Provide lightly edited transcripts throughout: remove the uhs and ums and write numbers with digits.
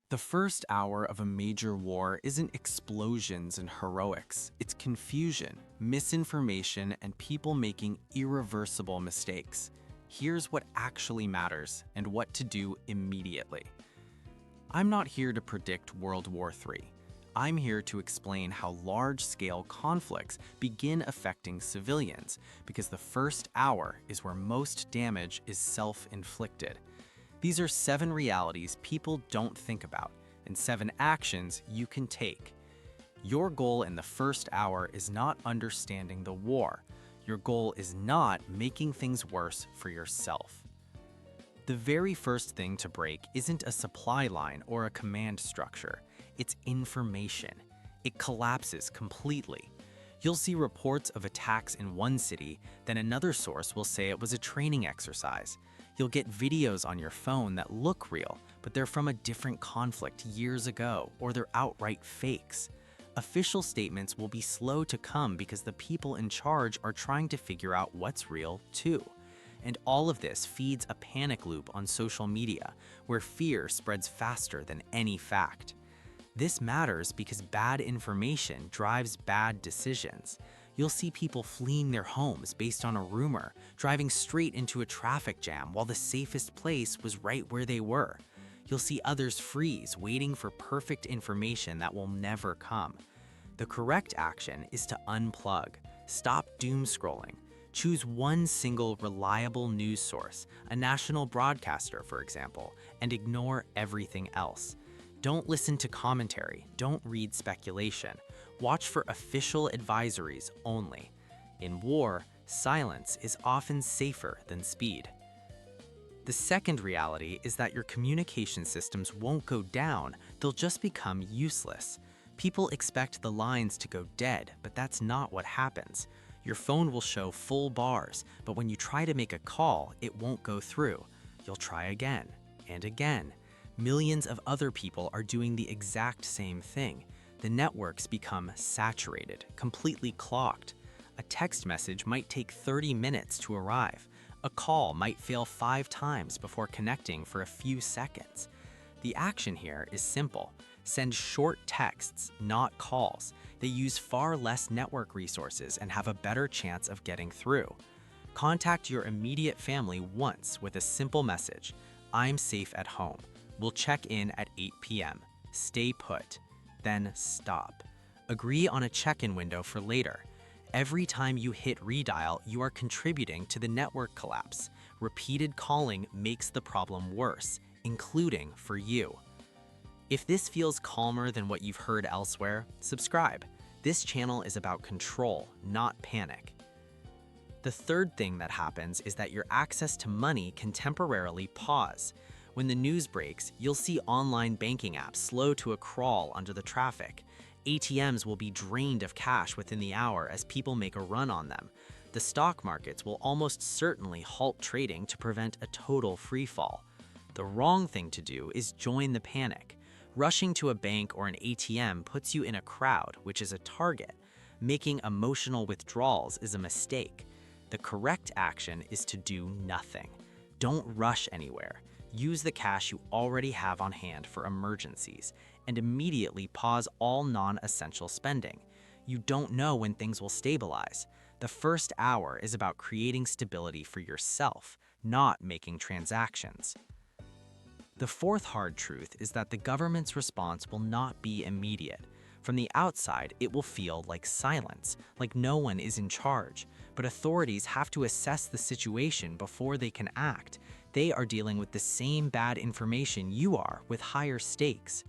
The first hour of a major war isn't explosions and heroics. It's confusion, misinformation, and people making irreversible mistakes. Here's what actually matters and what to do immediately. I'm not here to predict World War III. I'm here to explain how large-scale conflicts begin affecting civilians, because the first hour is where most damage is self-inflicted. These are 7 realities people don't think about, and 7 actions you can take. Your goal in the first hour is not understanding the war. Your goal is not making things worse for yourself. The very first thing to break isn't a supply line or a command structure. It's information. It collapses completely. You'll see reports of attacks in one city, then another source will say it was a training exercise. You'll get videos on your phone that look real, but they're from a different conflict years ago, or they're outright fakes. Official statements will be slow to come because the people in charge are trying to figure out what's real too. And all of this feeds a panic loop on social media, where fear spreads faster than any fact. This matters because bad information drives bad decisions. You'll see people fleeing their homes based on a rumor, driving straight into a traffic jam while the safest place was right where they were. You'll see others freeze, waiting for perfect information that will never come. The correct action is to unplug. Stop doom scrolling. Choose one single reliable news source, a national broadcaster, for example, and ignore everything else. Don't listen to commentary. Don't read speculation. Watch for official advisories only. In war, silence is often safer than speed. The second reality is that your communication systems won't go down, they'll just become useless. People expect the lines to go dead, but that's not what happens. Your phone will show full bars, but when you try to make a call, it won't go through. You'll try again and again. Millions of other people are doing the exact same thing. The networks become saturated, completely clogged. A text message might take 30 minutes to arrive. A call might fail 5 times before connecting for a few seconds. The action here is simple. Send short texts, not calls. They use far less network resources and have a better chance of getting through. Contact your immediate family once with a simple message. I'm safe at home. We'll check in at 8 p.m. Stay put. Then stop. Agree on a check-in window for later. Every time you hit redial, you are contributing to the network collapse. Repeated calling makes the problem worse, including for you. If this feels calmer than what you've heard elsewhere, subscribe. This channel is about control, not panic. The third thing that happens is that your access to money can temporarily pause. When the news breaks, you'll see online banking apps slow to a crawl under the traffic. ATMs will be drained of cash within the hour as people make a run on them. The stock markets will almost certainly halt trading to prevent a total freefall. The wrong thing to do is join the panic. Rushing to a bank or an ATM puts you in a crowd, which is a target. Making emotional withdrawals is a mistake. The correct action is to do nothing. Don't rush anywhere. Use the cash you already have on hand for emergencies, and immediately pause all non-essential spending. You don't know when things will stabilize. The first hour is about creating stability for yourself, not making transactions. The fourth hard truth is that the government's response will not be immediate. From the outside, it will feel like silence, like no one is in charge. But authorities have to assess the situation before they can act. They are dealing with the same bad information you are, with higher stakes.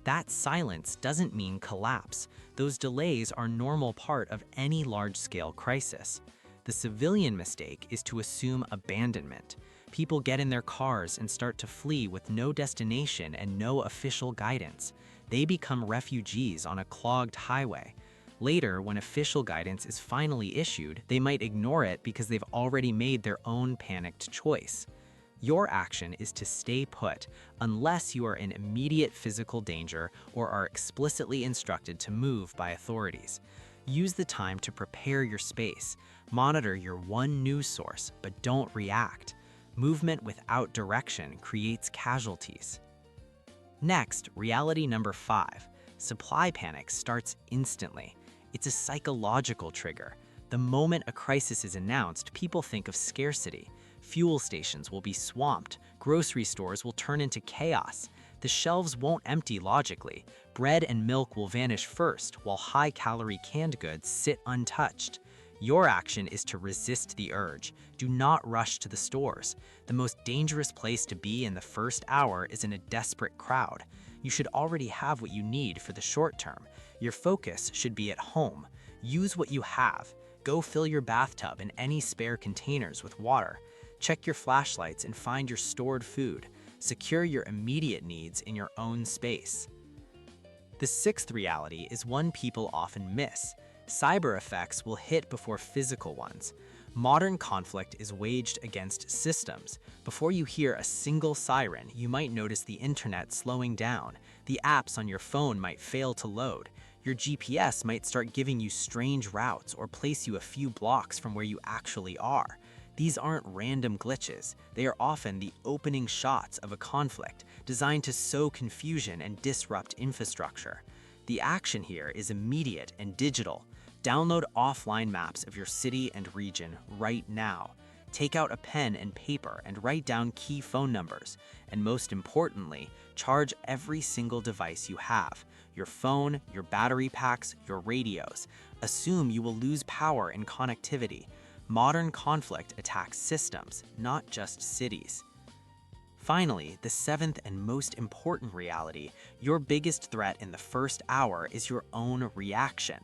That silence doesn't mean collapse. Those delays are a normal part of any large-scale crisis. The civilian mistake is to assume abandonment. People get in their cars and start to flee with no destination and no official guidance. They become refugees on a clogged highway. Later, when official guidance is finally issued, they might ignore it because they've already made their own panicked choice. Your action is to stay put unless you are in immediate physical danger or are explicitly instructed to move by authorities. Use the time to prepare your space. Monitor your one news source, but don't react. Movement without direction creates casualties. Next, reality number 5. Supply panic starts instantly. It's a psychological trigger. The moment a crisis is announced, people think of scarcity. Fuel stations will be swamped. Grocery stores will turn into chaos. The shelves won't empty logically. Bread and milk will vanish first, while high-calorie canned goods sit untouched. Your action is to resist the urge. Do not rush to the stores. The most dangerous place to be in the first hour is in a desperate crowd. You should already have what you need for the short term. Your focus should be at home. Use what you have. Go fill your bathtub and any spare containers with water. Check your flashlights and find your stored food. Secure your immediate needs in your own space. The 6th reality is one people often miss. Cyber effects will hit before physical ones. Modern conflict is waged against systems. Before you hear a single siren, you might notice the internet slowing down. The apps on your phone might fail to load. Your GPS might start giving you strange routes or place you a few blocks from where you actually are. These aren't random glitches. They are often the opening shots of a conflict designed to sow confusion and disrupt infrastructure. The action here is immediate and digital. Download offline maps of your city and region right now. Take out a pen and paper and write down key phone numbers. And most importantly, charge every single device you have. Your phone, your battery packs, your radios. Assume you will lose power and connectivity. Modern conflict attacks systems, not just cities. Finally, the 7th and most important reality, your biggest threat in the first hour is your own reaction.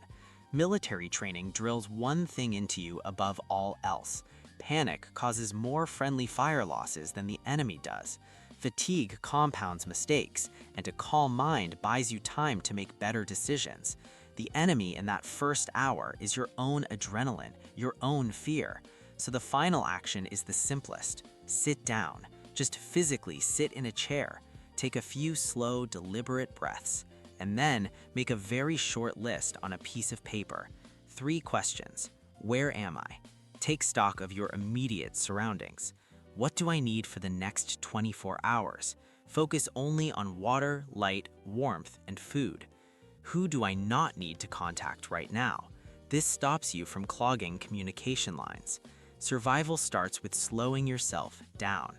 Military training drills one thing into you above all else. Panic causes more friendly fire losses than the enemy does. Fatigue compounds mistakes, and a calm mind buys you time to make better decisions. The enemy in that first hour is your own adrenaline, your own fear. So the final action is the simplest. Sit down. Just physically sit in a chair. Take a few slow, deliberate breaths. And then make a very short list on a piece of paper. 3 questions. Where am I? Take stock of your immediate surroundings. What do I need for the next 24 hours? Focus only on water, light, warmth, and food. Who do I not need to contact right now? This stops you from clogging communication lines. Survival starts with slowing yourself down.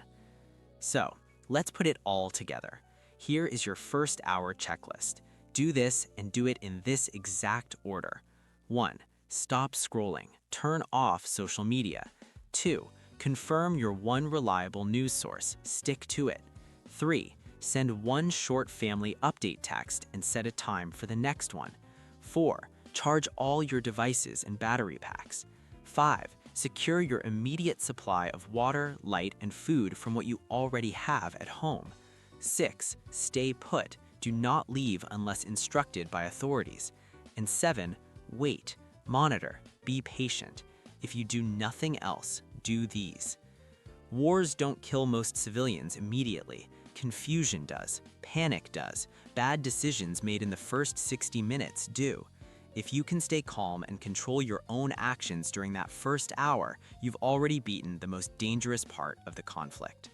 So, let's put it all together. Here is your first hour checklist. Do this and do it in this exact order. 1. Stop scrolling. Turn off social media. 2. Confirm your one reliable news source. Stick to it. 3. Send one short family update text and set a time for the next one. 4. Charge all your devices and battery packs. 5. Secure your immediate supply of water, light, and food from what you already have at home. 6. Stay put. Do not leave unless instructed by authorities. And 7. Wait. Monitor. Be patient. If you do nothing else, do these. Wars don't kill most civilians immediately. Confusion does. Panic does. Bad decisions made in the first 60 minutes do. If you can stay calm and control your own actions during that first hour, you've already beaten the most dangerous part of the conflict.